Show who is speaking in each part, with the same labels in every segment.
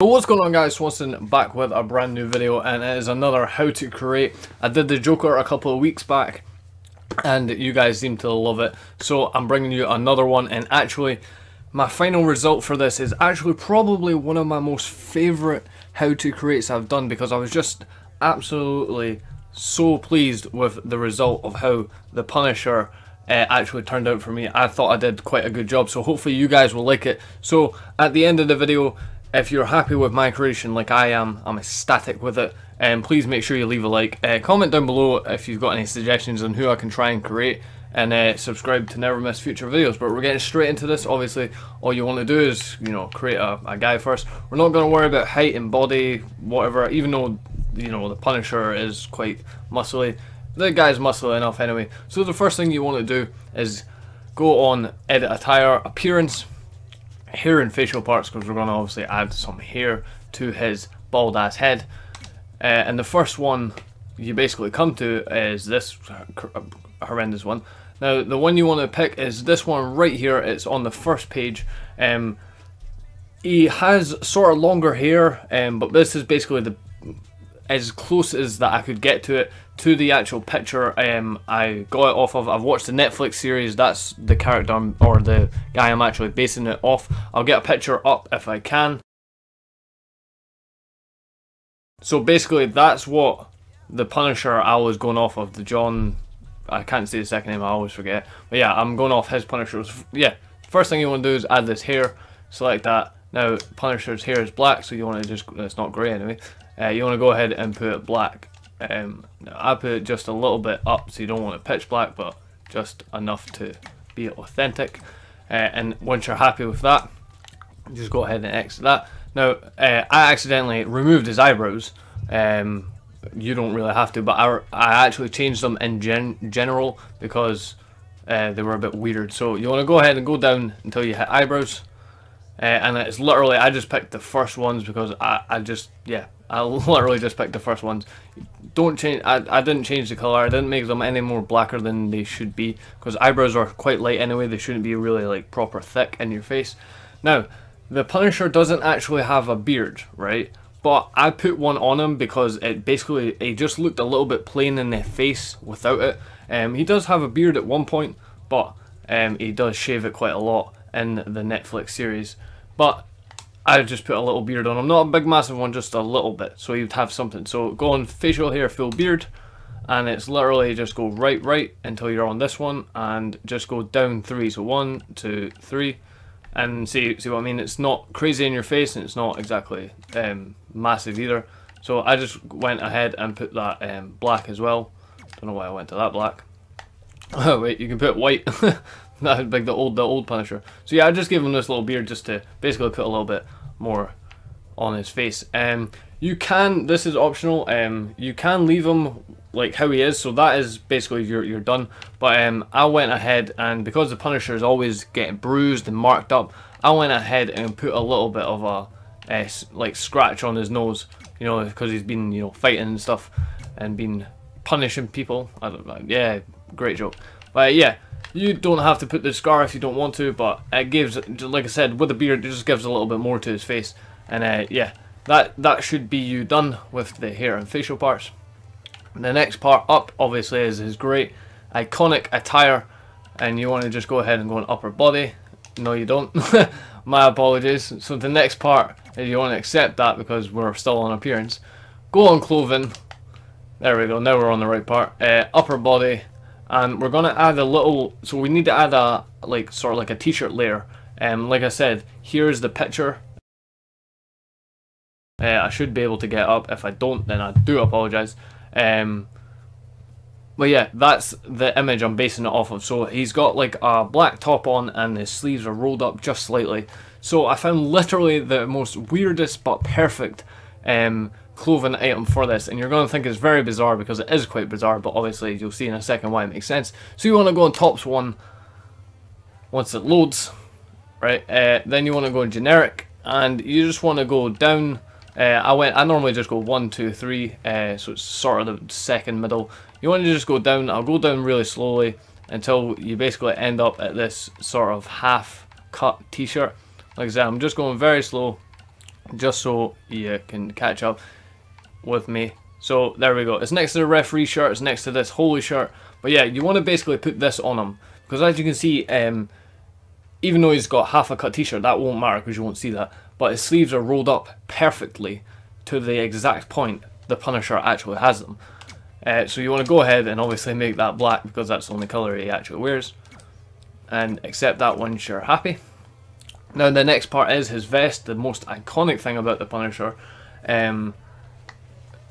Speaker 1: So what's going on, guys? Swanson back with a brand new video, and it is another how to create. I did the Joker a couple of weeks back and you guys seem to love it, so I'm bringing you another one. And actually my final result for this is actually probably one of my most favorite how to creates I've done, because I was just absolutely so pleased with the result of how the Punisher actually turned out for me. I thought I did quite a good job, so hopefully you guys will like it. So at the end of the video, if you're happy with my creation like I am, I'm ecstatic with it, and please make sure you leave a like. Comment down below if you've got any suggestions on who I can try and create, and subscribe to never miss future videos. But we're getting straight into this. Obviously all you want to do is, you know, create a guy first. We're not going to worry about height and body, whatever, even though, you know, the Punisher is quite muscly. The guy's muscly enough anyway. So the first thing you want to do is go on edit attire, appearance, hair and facial parts, because we're going to obviously add some hair to his bald ass head. And the first one you basically come to is this horrendous one. Now the one you want to pick is this one right here. It's on the first page. He has sort of longer hair, but this is basically the as close as that I could get to it, to the actual picture I got it off of. I've watched the Netflix series. That's the character or the guy I'm actually basing it off. I'll get a picture up if I can. So basically that's what the Punisher I was going off of, the John, I can't say the second name, I always forget, but yeah, I'm going off his Punisher. Yeah, first thing you want to do is add this hair, select that. Now Punisher's hair is black, so you want to just, it's not grey anyway, you want to go ahead and put it black. I put it just a little bit up, so you don't want it pitch black, but just enough to be authentic. And once you're happy with that, just go ahead and exit that. Now I accidentally removed his eyebrows. You don't really have to, but I actually changed them in general because they were a bit weird. So you want to go ahead and go down until you hit eyebrows, and it's literally, I just picked the first ones because I literally just picked the first ones. Don't change. I didn't change the color. I didn't make them any more blacker than they should be, because eyebrows are quite light anyway. They shouldn't be really like proper thick in your face. Now the Punisher doesn't actually have a beard, right? But I put one on him because it basically, he just looked a little bit plain in the face without it. He does have a beard at one point, but he does shave it quite a lot in the Netflix series. But I just put a little beard on him, not a big massive one, just a little bit, so you'd have something. So go on facial hair, full beard, and it's literally just go right until you're on this one, and just go down 3. So 1, 2, 3. And see what I mean? It's not crazy in your face, and it's not exactly massive either. So I just went ahead and put that black as well. Don't know why I went to that black. Oh wait, you can put white. That's like the old Punisher. So yeah, I just gave him this little beard just to basically put a little bit more on his face. You can, this is optional. You can leave him like how he is, so that is basically you're done. But I went ahead, and because the Punisher is always getting bruised and marked up, I went ahead and put a little bit of a like scratch on his nose, you know, because he's been, you know, fighting and stuff and been punishing people. I don't know. Yeah, great joke. But yeah, you don't have to put the scar if you don't want to, but it gives, like I said, with the beard, it just gives a little bit more to his face. And yeah, that should be you done with the hair and facial parts. The next part up obviously is his great iconic attire, and you want to just go ahead and go on upper body. No you don't. My apologies. So the next part is you want to accept that because we're still on appearance. Go on clothing. There we go, now we're on the right part. Upper body, and we're going to add a little, so we need to add a like sort of like a t-shirt layer. Like I said, here's the picture. I should be able to get up. If I don't, then I do apologize. But yeah, that's the image I'm basing it off of. So he's got like a black top on, and his sleeves are rolled up just slightly. So I found literally the most weirdest but perfect clothing item for this, and you're going to think it's very bizarre because it is quite bizarre, but obviously you'll see in a second why it makes sense. So you want to go on tops 1 once it loads, right? Then you want to go generic, and you just want to go down. I normally just go 1, 2, 3, so it's sort of the second middle. You want to just go down. I'll go down really slowly until you basically end up at this sort of half cut t-shirt. Like I said, I'm just going very slow. just so you can catch up with me. So there we go. It's next to the referee shirt. It's next to this holy shirt. But yeah, you want to basically put this on him, because as you can see, even though he's got half a cut t-shirt, that won't matter because you won't see that. But his sleeves are rolled up perfectly to the exact point the Punisher actually has them. So you want to go ahead and obviously make that black, because that's the only colour he actually wears. And accept that once you're happy. Now the next part is his vest, the most iconic thing about the Punisher. And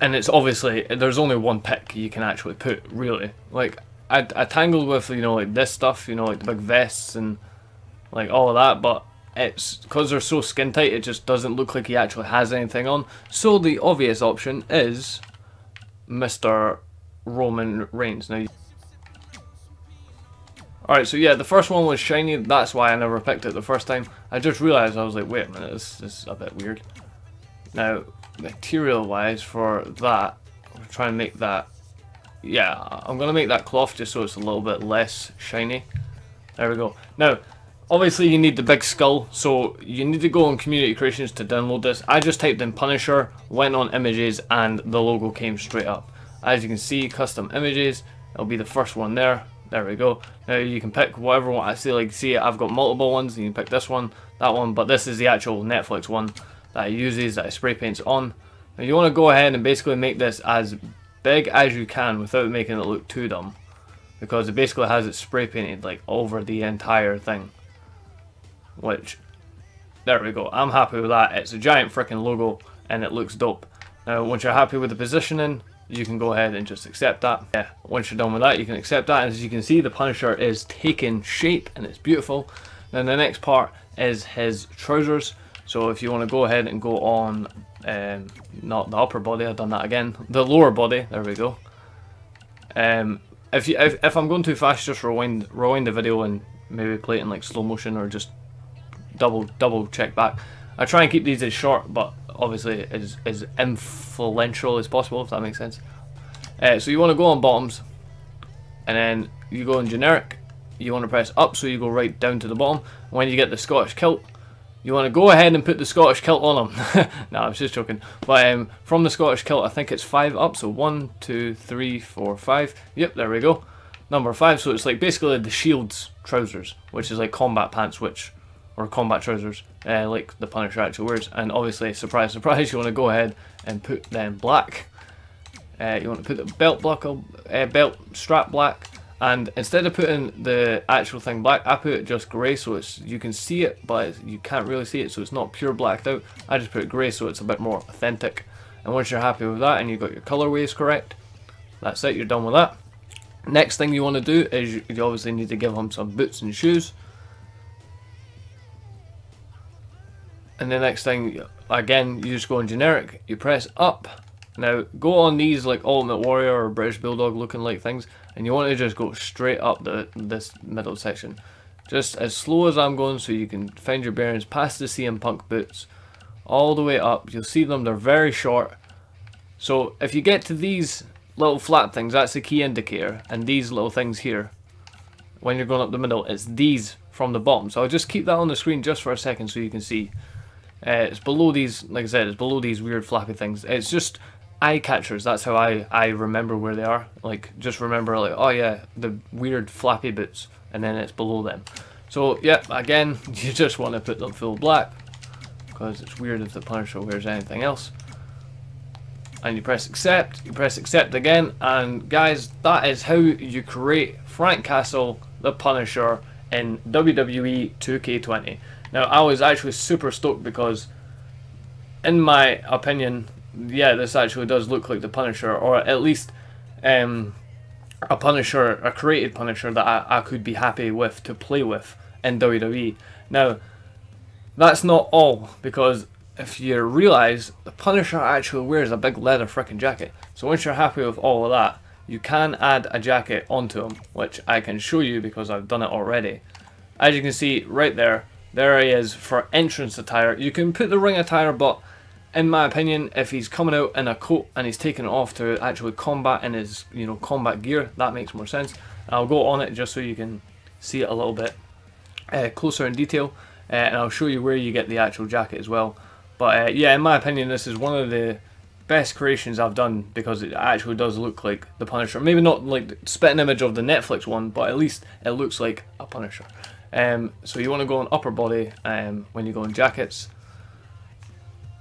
Speaker 1: it's obviously, there's only one pick you can actually put, really. Like, I tangled with, you know, like this stuff, you know, like the big vests and like all of that, but it's because they're so skin tight, it just doesn't look like he actually has anything on. So the obvious option is Mr. Roman Reigns. Now, alright, so yeah, the first one was shiny, that's why I never picked it the first time. I just realised, I was like, wait a minute, this is a bit weird. Now, material wise for that, I'm trying to make that, yeah, I'm going to make that cloth just so it's a little bit less shiny. There we go. Now, obviously you need the big skull, so you need to go on Community Creations to download this. I just typed in Punisher, went on images, and the logo came straight up. As you can see, custom images, it'll be the first one there. There we go. Now you can pick whatever one. I see, like, see, I've got multiple ones. You can pick this one, that one, but this is the actual Netflix one that I uses, that I spray paints on. Now you want to go ahead and basically make this as big as you can without making it look too dumb, because it basically has it spray painted like over the entire thing. Which, there we go. I'm happy with that. It's a giant freaking logo and it looks dope. Now once you're happy with the positioning, you can go ahead and just accept that. Yeah, once you're done with that, you can accept that. And as you can see, the Punisher is taking shape and it's beautiful. Then the next part is his trousers. So if you want to go ahead and go on, not the upper body, I've done that again, the lower body, there we go. If I'm going too fast, just rewind the video and maybe play it in like slow motion, or just double check back. I try and keep these as short, but obviously as influential as possible, if that makes sense. So you want to go on bottoms, and then you go on generic. You want to press up, so you go right down to the bottom. When you get the Scottish kilt, you want to go ahead and put the Scottish kilt on them. No, I was just joking. But from the Scottish kilt, I think it's 5 up. So 1, 2, 3, 4, 5. Yep, there we go. Number 5. So it's like basically the Shield's trousers, which is like combat pants, or combat trousers, like the Punisher actually wears. And obviously, surprise, surprise, you want to go ahead and put them black. You want to put the belt strap black. And instead of putting the actual thing black, I put it just grey, so it's, you can see it, but you can't really see it, so it's not pure blacked out. I just put it grey so it's a bit more authentic. And once you're happy with that and you've got your colorways correct, that's it, you're done with that. Next thing you want to do is you obviously need to give him some boots and shoes. And the next thing, again, you just go on generic, you press up. Now, go on these like Ultimate Warrior or British Bulldog looking like things, and you want to just go straight up this middle section. Just as slow as I'm going, so you can find your bearings past the CM Punk boots, all the way up. You'll see them, they're very short. So if you get to these little flat things, that's the key indicator, and these little things here, when you're going up the middle, it's these from the bottom. So I'll just keep that on the screen just for a second so you can see. It's below these, like I said, it's below these weird flappy things. It's just eye catchers, that's how I remember where they are. Like, just remember, like, oh yeah, the weird flappy boots, and then it's below them. So yeah, again, you just want to put them full black, because it's weird if the Punisher wears anything else. And you press accept again, and guys, that is how you create Frank Castle, the Punisher, in WWE 2K20. Now, I was actually super stoked because, in my opinion, yeah, this actually does look like the Punisher, or at least a Punisher, a created Punisher that I could be happy with to play with in WWE. Now, that's not all, because if you realise, the Punisher actually wears a big leather frickin' jacket. So once you're happy with all of that, you can add a jacket onto him, which I can show you because I've done it already. As you can see right there, there he is for entrance attire. You can put the ring attire, but in my opinion, if he's coming out in a coat and he's taking it off to actually combat in his, you know, combat gear, that makes more sense. I'll go on it just so you can see it a little bit closer in detail, and I'll show you where you get the actual jacket as well. But yeah, in my opinion, this is one of the best creations I've done, because it actually does look like the Punisher. Maybe not like the spitting image of the Netflix one, but at least it looks like a Punisher. So you want to go on upper body. When you go in jackets,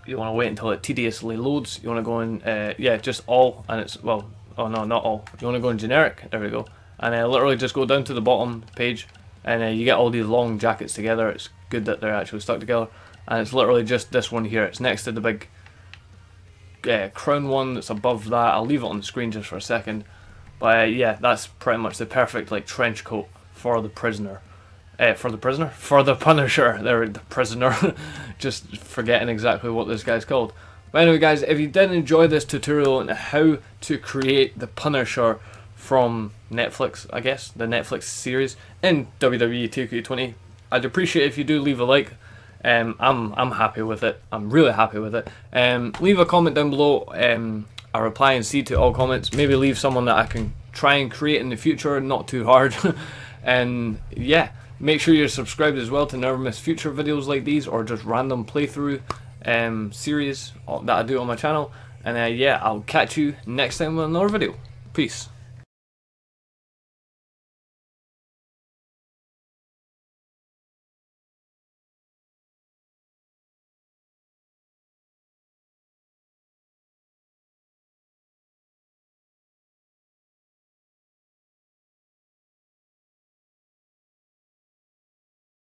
Speaker 1: you want to wait until it tediously loads. You want to go in yeah, just all, and it's, well, oh no, not all. You want to go in generic. There we go. And literally just go down to the bottom page, and you get all these long jackets together. It's good that they're actually stuck together. And it's literally just this one here. It's next to the big crown one that's above that. I'll leave it on the screen just for a second. But yeah, that's pretty much the perfect like trench coat for the prisoner. For the Punisher. There, the prisoner. Just forgetting exactly what this guy's called. But anyway, guys, if you did enjoy this tutorial on how to create the Punisher from Netflix, I guess, the Netflix series in WWE 2K20, I'd appreciate if you do leave a like. I'm happy with it. I'm really happy with it. Leave a comment down below. I reply and see to all comments. Maybe leave someone that I can try and create in the future, not too hard. And yeah, make sure you're subscribed as well to never miss future videos like these, or just random playthrough series that I do on my channel. And yeah, I'll catch you next time with another video. Peace.